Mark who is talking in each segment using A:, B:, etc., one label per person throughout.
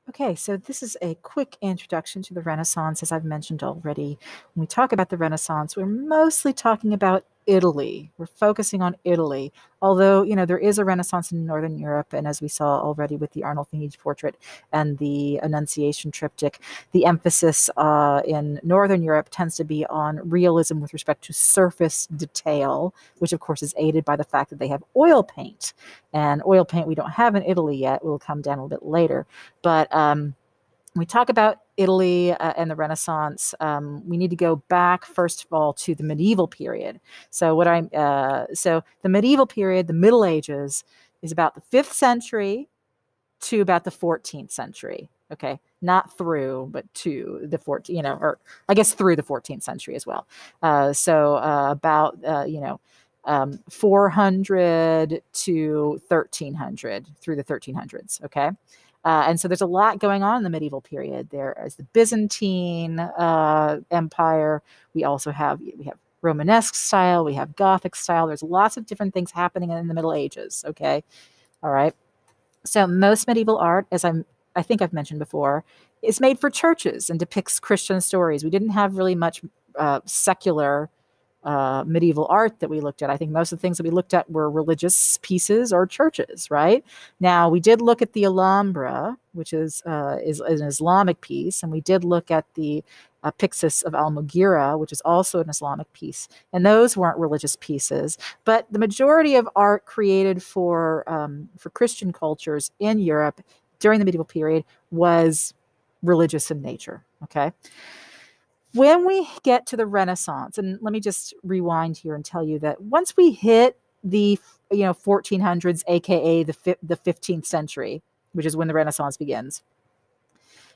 A: Okay, so this is a quick introduction to the Renaissance, as I've mentioned already. When we talk about the Renaissance, we're mostly talking about Italy. We're focusing on Italy, although, there is a Renaissance in Northern Europe, and as we saw already with the Arnolfini portrait and the Annunciation triptych, the emphasis in Northern Europe tends to be on realism with respect to surface detail, which of course is aided by the fact that they have oil paint. And oil paint we don't have in Italy yet. We'll come down a little bit later. But when we talk about Italy and the Renaissance, we need to go back first of all to the medieval period. So the medieval period, the Middle Ages, is about the 5th century to about the 14th century. Okay, not through, but to the 14th, or I guess through the 14th century as well. About 400 to 1300 through the 1300s. Okay. And so there's a lot going on in the medieval period. There is the Byzantine Empire. We have Romanesque style. We have Gothic style. There's lots of different things happening in the Middle Ages. Okay, all right. So most medieval art, as I think I've mentioned before, is made for churches and depicts Christian stories. We didn't have really much secular medieval art that we looked at. I think most of the things that we looked at were religious pieces or churches, right? Now, we did look at the Alhambra, which is an Islamic piece, and we did look at the Pyxis of Almagira, which is also an Islamic piece, and those weren't religious pieces. But the majority of art created for Christian cultures in Europe during the medieval period was religious in nature, okay? When we get to the Renaissance, and let me just rewind here and tell you that once we hit the 1400s, aka the 15th century, which is when the Renaissance begins,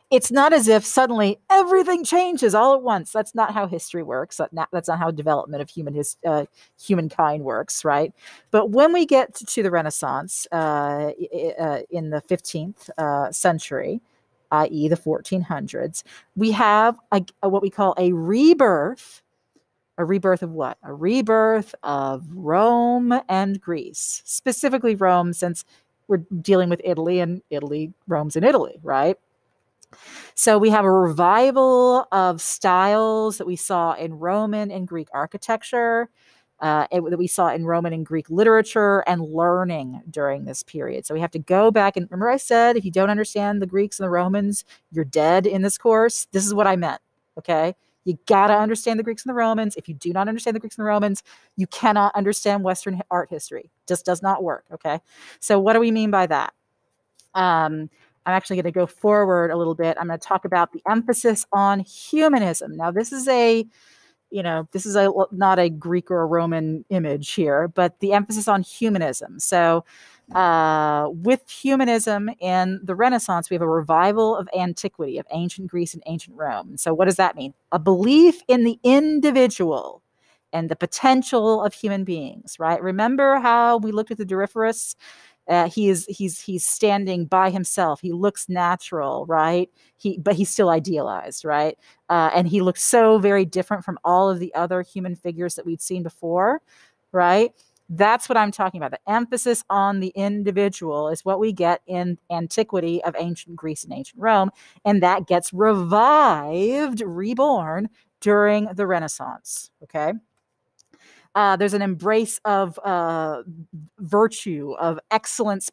A: it's not as if suddenly everything changes all at once. That's not how history works. That's not how development of humankind works, right? But when we get to the Renaissance in the 15th century, i.e. the 1400s, we have what we call a rebirth. A rebirth of what? A rebirth of Rome and Greece, specifically Rome, since we're dealing with Italy, and Rome's in Italy, right? So we have a revival of styles that we saw in Roman and Greek architecture, that we saw in Roman and Greek literature and learning during this period. So we have to go back and remember I said, if you don't understand the Greeks and the Romans, you're dead in this course. This is what I meant, okay? You got to understand the Greeks and the Romans. If you do not understand the Greeks and the Romans, you cannot understand Western art history. Just does not work, okay? So what do we mean by that? I'm actually going to go forward a little bit. I'm going to talk about the emphasis on humanism. Now, this is not a Greek or a Roman image here, but the emphasis on humanism. So with humanism in the Renaissance, we have a revival of antiquity, of ancient Greece and ancient Rome. So what does that mean? A belief in the individual and the potential of human beings, right? Remember how we looked at the Doryphorus? He's standing by himself. He looks natural, right? But he's still idealized, right? And he looks so very different from all of the other human figures that we'd seen before, right? That's what I'm talking about. The emphasis on the individual is what we get in antiquity of ancient Greece and ancient Rome, and that gets revived, reborn during the Renaissance. Okay. There's an embrace of virtue, of excellence,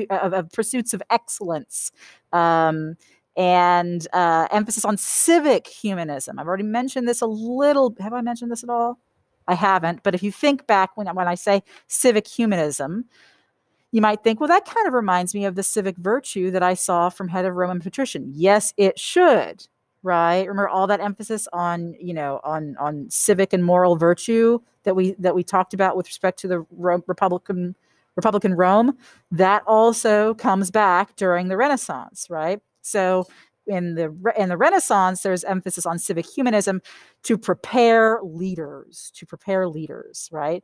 A: of pursuits of excellence, and emphasis on civic humanism. I've already mentioned this a little. Have I mentioned this at all? I haven't. But if you think back when I say civic humanism, you might think, well, that kind of reminds me of the civic virtue that I saw from Head of Roman Patrician. Yes, it should. Right. Remember all that emphasis on, on civic and moral virtue that we talked about with respect to the Republican Rome. That also comes back during the Renaissance. Right. So in the Renaissance, there's emphasis on civic humanism to prepare leaders, right?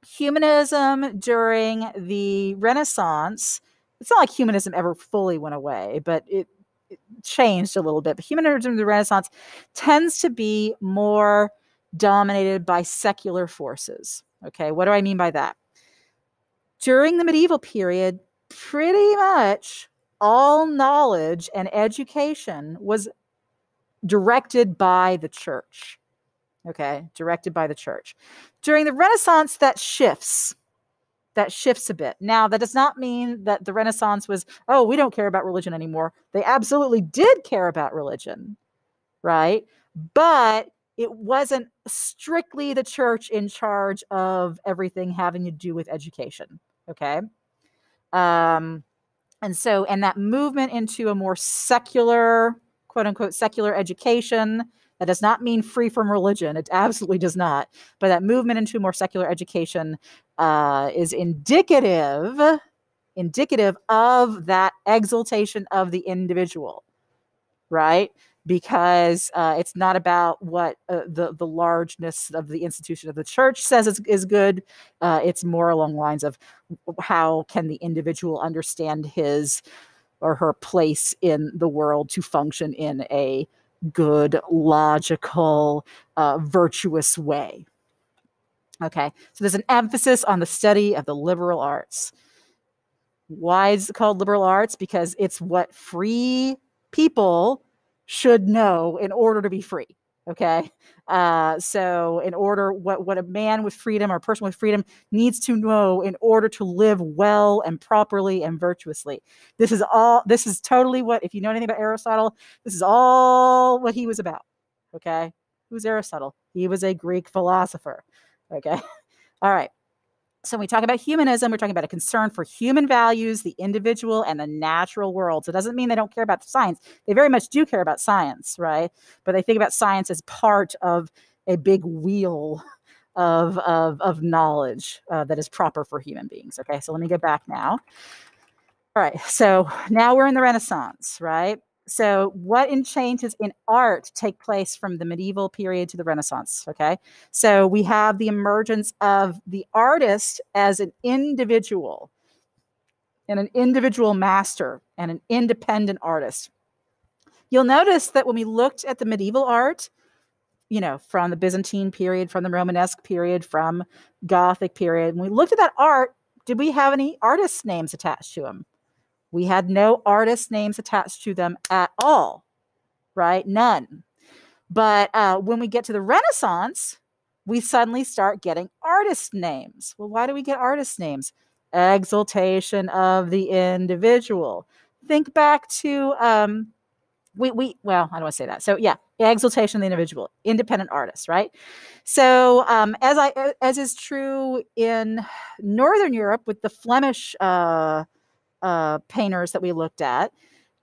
A: Humanism during the Renaissance, it's not like humanism ever fully went away, but it changed a little bit. But humanism in the Renaissance tends to be more dominated by secular forces. Okay, what do I mean by that? During the medieval period, pretty much all knowledge and education was directed by the church. Okay, directed by the church. During the Renaissance, that shifts a bit. Now, that does not mean that the Renaissance was, oh, we don't care about religion anymore. They absolutely did care about religion, right? But it wasn't strictly the church in charge of everything having to do with education, okay? And that movement into a more secular, quote unquote, secular education, that does not mean free from religion. It absolutely does not. But that movement into more secular education is indicative of that exaltation of the individual, right? Because it's not about what the largeness of the institution of the church says is good. It's more along the lines of how can the individual understand his or her place in the world to function in a good, logical, virtuous way. Okay, so there's an emphasis on the study of the liberal arts. Why is it called liberal arts? Because it's what free people should know in order to be free. Okay. So in order, what a man with freedom or a person with freedom needs to know in order to live well and properly and virtuously. This is totally what, if you know anything about Aristotle, this is all what he was about. Okay. Who's Aristotle? He was a Greek philosopher. Okay. All right. So when we talk about humanism, we're talking about a concern for human values, the individual, and the natural world. So it doesn't mean they don't care about the science. They very much do care about science, right? But they think about science as part of a big wheel of knowledge that is proper for human beings. Okay, so let me go back now. All right, so now we're in the Renaissance, right? So what changes in art take place from the medieval period to the Renaissance, okay? So we have the emergence of the artist as an individual and an individual master and an independent artist. You'll notice that when we looked at the medieval art, you know, from the Byzantine period, from the Romanesque period, from Gothic period, when we looked at that art, did we have any artist names attached to them? We had no artist names attached to them at all, right? None. But when we get to the Renaissance, we suddenly start getting artist names. Well, why do we get artist names? Exaltation of the individual. Think back to, well, I don't want to say that. So yeah, exaltation of the individual, independent artists, right? So as is true in Northern Europe with the Flemish painters that we looked at,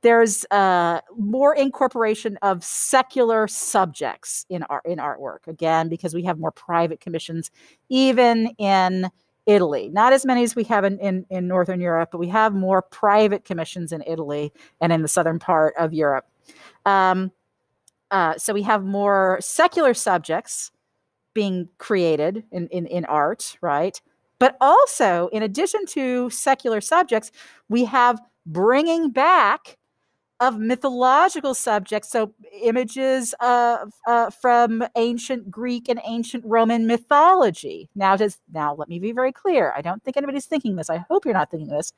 A: there's more incorporation of secular subjects in artwork, again, because we have more private commissions, even in Italy. Not as many as we have in Northern Europe, but we have more private commissions in Italy and in the southern part of Europe. So we have more secular subjects being created in art, right? But also, in addition to secular subjects, we have bringing back of mythological subjects, so images from ancient Greek and ancient Roman mythology. Now, let me be very clear. I don't think anybody's thinking this. I hope you're not thinking this.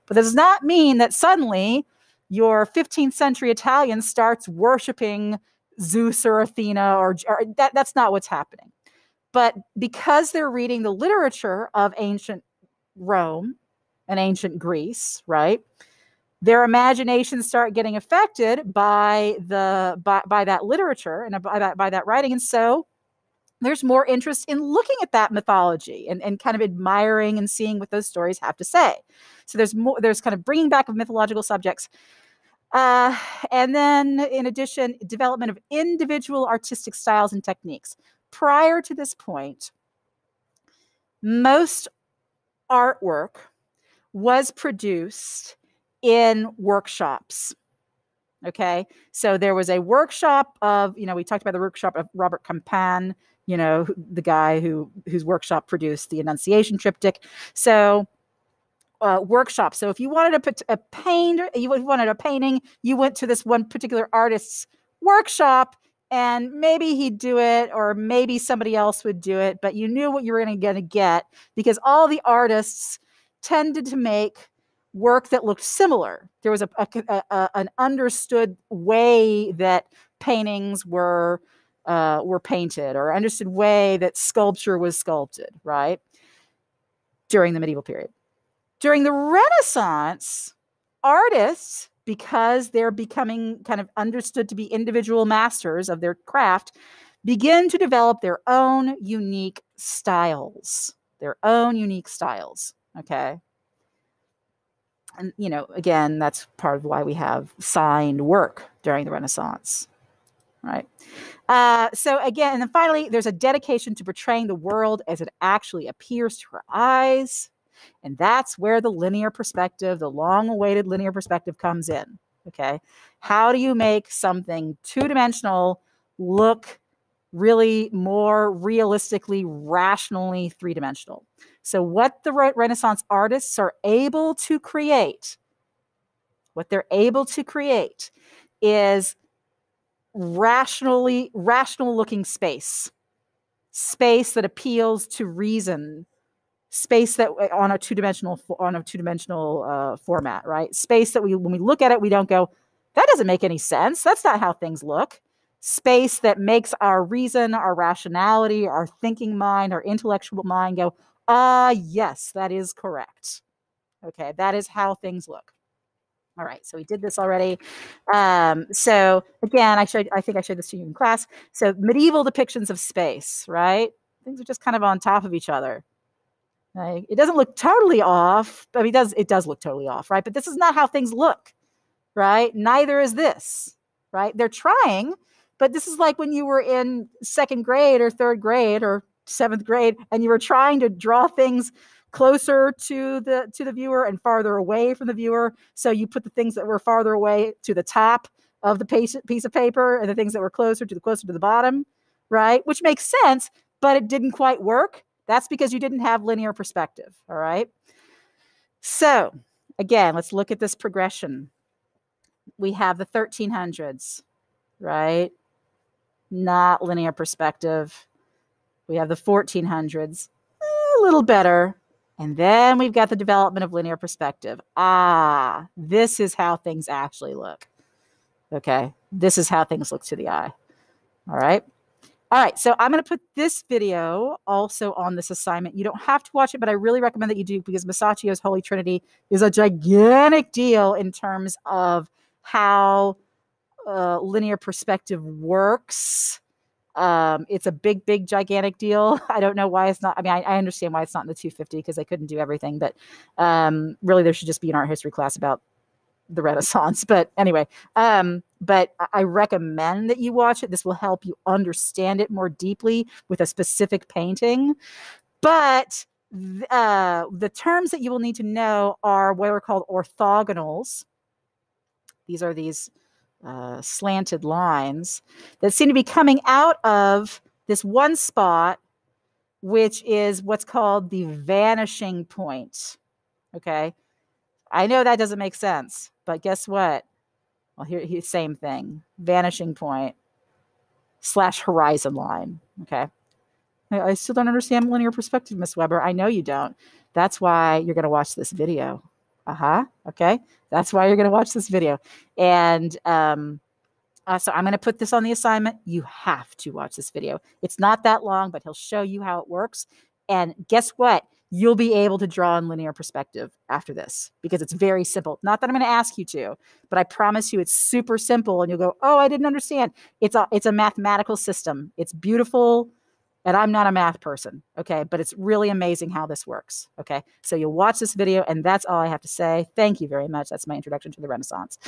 A: But this does not mean that suddenly your 15th century Italian starts worshiping Zeus or Athena, or that's not what's happening. But because they're reading the literature of ancient Rome and ancient Greece, right, their imaginations start getting affected by that literature and by that writing. And so there's more interest in looking at that mythology and kind of admiring and seeing what those stories have to say. So there's kind of bringing back of mythological subjects. And then in addition, development of individual artistic styles and techniques. Prior to this point, most artwork was produced in workshops. Okay, so there was a workshop of, we talked about the workshop of Robert Campin, the guy whose workshop produced the Annunciation triptych. So workshop. So if you wanted a painting, you went to this one particular artist's workshop, and maybe he'd do it, or maybe somebody else would do it, but you knew what you were going to get, because all the artists tended to make work that looked similar. There was an understood way that paintings were painted, or understood way that sculpture was sculpted, right? During the medieval period. During the Renaissance, artists, because they're becoming kind of understood to be individual masters of their craft, begin to develop their own unique styles. Their own unique styles, okay? And, you know, again, that's part of why we have signed work during the Renaissance, right? So again, and then finally, there's a dedication to portraying the world as it actually appears to our eyes. And that's where the linear perspective, the long-awaited linear perspective, comes in, okay? How do you make something two-dimensional look really more realistically, rationally three-dimensional? So what the Renaissance artists are able to create, what they're able to create is rational looking space that appeals to reason, space that on a two-dimensional format, right? Space that when we look at it, we don't go, that doesn't make any sense. That's not how things look. Space that makes our reason, our rationality, our thinking mind, our intellectual mind go, yes, that is correct. Okay, that is how things look. All right, so we did this already. So again, I think I showed this to you in class. So medieval depictions of space, right? Things are just kind of on top of each other. Right? It doesn't look totally off. I mean, it does look totally off, right? But this is not how things look, right? Neither is this, right? They're trying, but this is like when you were in second grade or third grade or seventh grade, and you were trying to draw things closer to the viewer and farther away from the viewer. So you put the things that were farther away to the top of the piece of paper, and the things that were closer to the bottom, right? Which makes sense, but it didn't quite work. That's because you didn't have linear perspective, all right? So again, let's look at this progression. We have the 1300s, right? Not linear perspective. We have the 1400s, a little better. And then we've got the development of linear perspective. This is how things actually look. Okay, this is how things look to the eye. All right. All right, so I'm going to put this video also on this assignment. You don't have to watch it, but I really recommend that you do, because Masaccio's Holy Trinity is a gigantic deal in terms of how linear perspective works. It's a big, gigantic deal. I don't know why it's not. I mean, I understand why it's not in the 250, because they couldn't do everything. But really, there should just be an art history class about the Renaissance. But anyway, but I recommend that you watch it. This will help you understand it more deeply with a specific painting. But the terms that you will need to know are what are called orthogonals. These are these slanted lines that seem to be coming out of this one spot, which is what's called the vanishing point. Okay. I know that doesn't make sense, but guess what? Well, here's same thing. Vanishing point / horizon line. Okay. I still don't understand linear perspective, Miss Weber. I know you don't. That's why you're going to watch this video. Okay. That's why you're going to watch this video. And so I'm going to put this on the assignment. You have to watch this video. It's not that long, but he'll show you how it works. And guess what? You'll be able to draw in linear perspective after this, because it's very simple. Not that I'm going to ask you to, but I promise you it's super simple. And you'll go, oh, I didn't understand. It's a mathematical system. It's beautiful. And I'm not a math person, okay? But it's really amazing how this works, okay? So you'll watch this video, and that's all I have to say. Thank you very much. That's my introduction to the Renaissance.